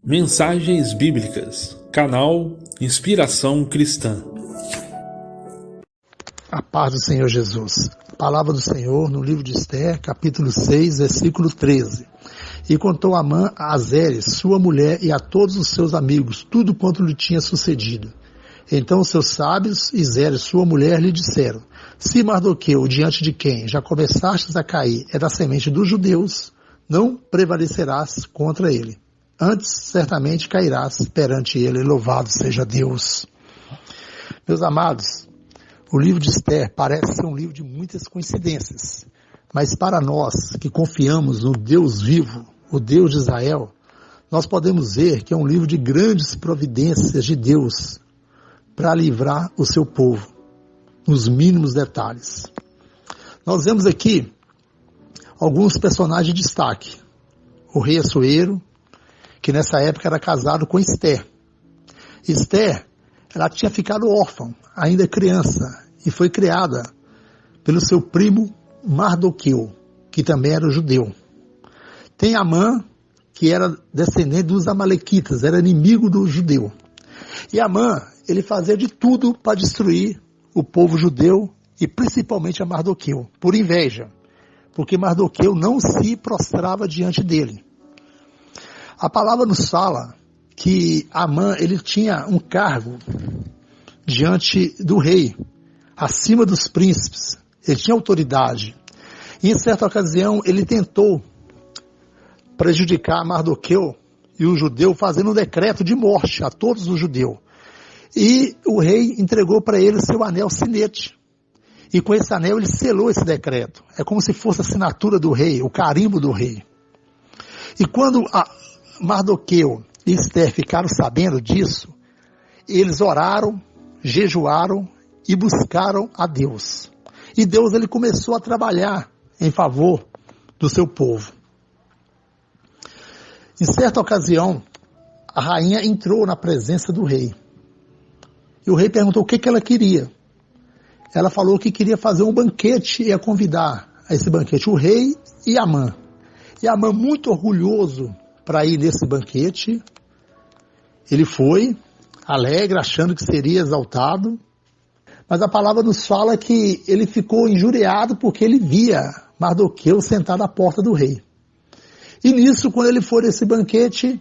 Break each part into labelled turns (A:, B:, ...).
A: Mensagens Bíblicas, canal Inspiração Cristã.
B: A paz do Senhor Jesus. Palavra do Senhor no livro de Esther, capítulo 6, versículo 13. E contou Amã a Zeres, sua mulher, e a todos os seus amigos, tudo quanto lhe tinha sucedido. Então os seus sábios e Zeres, sua mulher, lhe disseram: se Mardoqueu, diante de quem já começastes a cair, é da semente dos judeus, não prevalecerás contra ele. Antes, certamente cairás perante ele, louvado seja Deus. Meus amados, o livro de Esther parece ser um livro de muitas coincidências, mas para nós que confiamos no Deus vivo, o Deus de Israel, nós podemos ver que é um livro de grandes providências de Deus para livrar o seu povo, nos mínimos detalhes. Nós vemos aqui alguns personagens de destaque. O rei Assuero, que nessa época era casado com Esther. Esther, ela tinha ficado órfã, ainda criança, e foi criada pelo seu primo Mardoqueu, que também era judeu. Tem Amã, que era descendente dos amalequitas, era inimigo do judeu. E Amã, ele fazia de tudo para destruir o povo judeu e principalmente a Mardoqueu, por inveja, porque Mardoqueu não se prostrava diante dele. A palavra nos fala que Amã, ele tinha um cargo diante do rei, acima dos príncipes, ele tinha autoridade. E em certa ocasião ele tentou prejudicar Mardoqueu e o judeu fazendo um decreto de morte a todos os judeus. E o rei entregou para ele o seu anel sinete. E com esse anel ele selou esse decreto. É como se fosse a assinatura do rei, o carimbo do rei. E quando Mardoqueu e Esther ficaram sabendo disso, eles oraram, jejuaram e buscaram a Deus. E Deus, ele começou a trabalhar em favor do seu povo. Em certa ocasião, a rainha entrou na presença do rei. E o rei perguntou o que ela queria. Ela falou que queria fazer um banquete e ia convidar a esse banquete o rei e Amã. E Amã, muito orgulhoso para ir nesse banquete, ele foi, alegre, achando que seria exaltado. Mas a palavra nos fala que ele ficou injuriado porque ele via Mardoqueu sentado à porta do rei. E nisso, quando ele foi nesse banquete,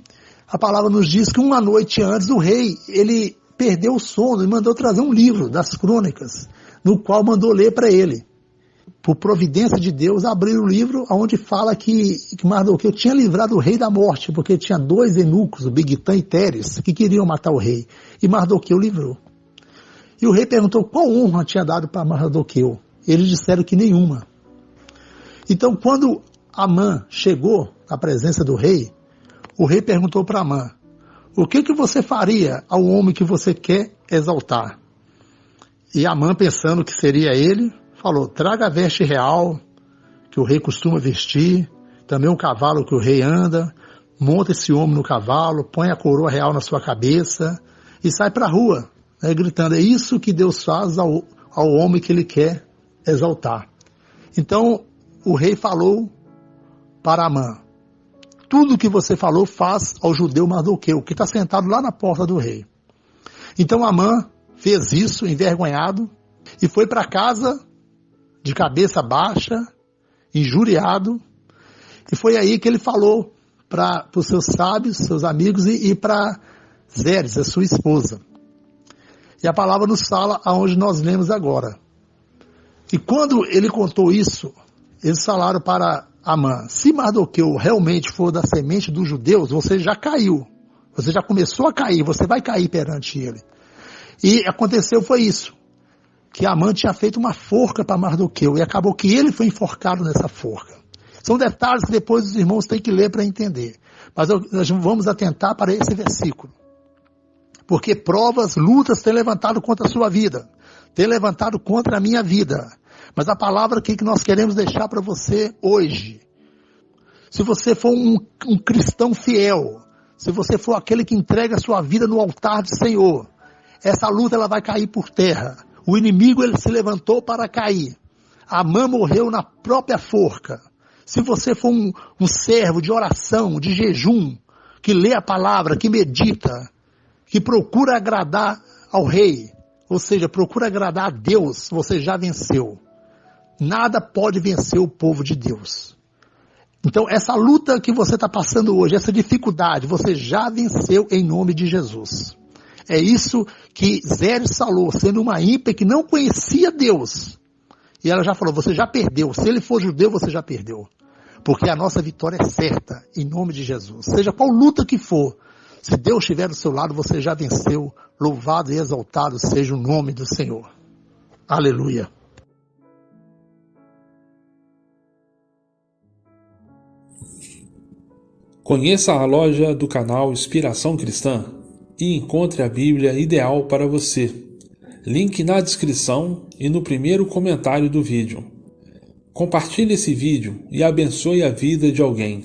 B: a palavra nos diz que uma noite antes o rei, ele perdeu o sono e mandou trazer um livro das crônicas, no qual mandou ler para ele. Por providência de Deus, abriu o livro onde fala que Mardoqueu tinha livrado o rei da morte, porque tinha dois eunucos, o Bigtã e Teres, que queriam matar o rei. E Mardoqueu livrou. E o rei perguntou qual honra tinha dado para Mardoqueu. Eles disseram que nenhuma. Então, quando Amã chegou à presença do rei, o rei perguntou para Amã: o que você faria ao homem que você quer exaltar? E Amã, pensando que seria ele, falou: traga a veste real que o rei costuma vestir, também um cavalo que o rei anda, monta esse homem no cavalo, põe a coroa real na sua cabeça e sai para a rua, né, gritando: é isso que Deus faz ao homem que ele quer exaltar. Então o rei falou para Amã: tudo que você falou faz ao judeu Mardoqueu, que está sentado lá na porta do rei. Então Amã fez isso, envergonhado, e foi para casa de cabeça baixa, injuriado, e foi aí que ele falou para os seus sábios, seus amigos, e para Zeres, a sua esposa. E a palavra nos fala aonde nós lemos agora. E quando ele contou isso, eles falaram para Amã: se Mardoqueu realmente for da semente dos judeus, você já caiu, você já começou a cair, você vai cair perante ele. E aconteceu foi isso, que Amã tinha feito uma forca para Mardoqueu, e acabou que ele foi enforcado nessa forca. São detalhes que depois os irmãos têm que ler para entender. Mas nós vamos atentar para esse versículo. Porque provas, lutas têm levantado contra a sua vida, têm levantado contra a minha vida. Mas a palavra que nós queremos deixar para você hoje: se você for um cristão fiel, se você for aquele que entrega a sua vida no altar do Senhor, essa luta ela vai cair por terra. O inimigo ele se levantou para cair. Amã morreu na própria forca. Se você for um servo de oração, de jejum, que lê a palavra, que medita, que procura agradar ao rei, ou seja, procura agradar a Deus, você já venceu. Nada pode vencer o povo de Deus. Então, essa luta que você está passando hoje, essa dificuldade, você já venceu em nome de Jesus. É isso que Zeres falou, sendo uma ímpia que não conhecia Deus. E ela já falou, você já perdeu. Se ele for judeu, você já perdeu. Porque a nossa vitória é certa, em nome de Jesus. Seja qual luta que for, se Deus estiver do seu lado, você já venceu. Louvado e exaltado seja o nome do Senhor. Aleluia.
A: Conheça a loja do canal Inspiração Cristã e encontre a Bíblia ideal para você. Link na descrição e no primeiro comentário do vídeo. Compartilhe esse vídeo e abençoe a vida de alguém.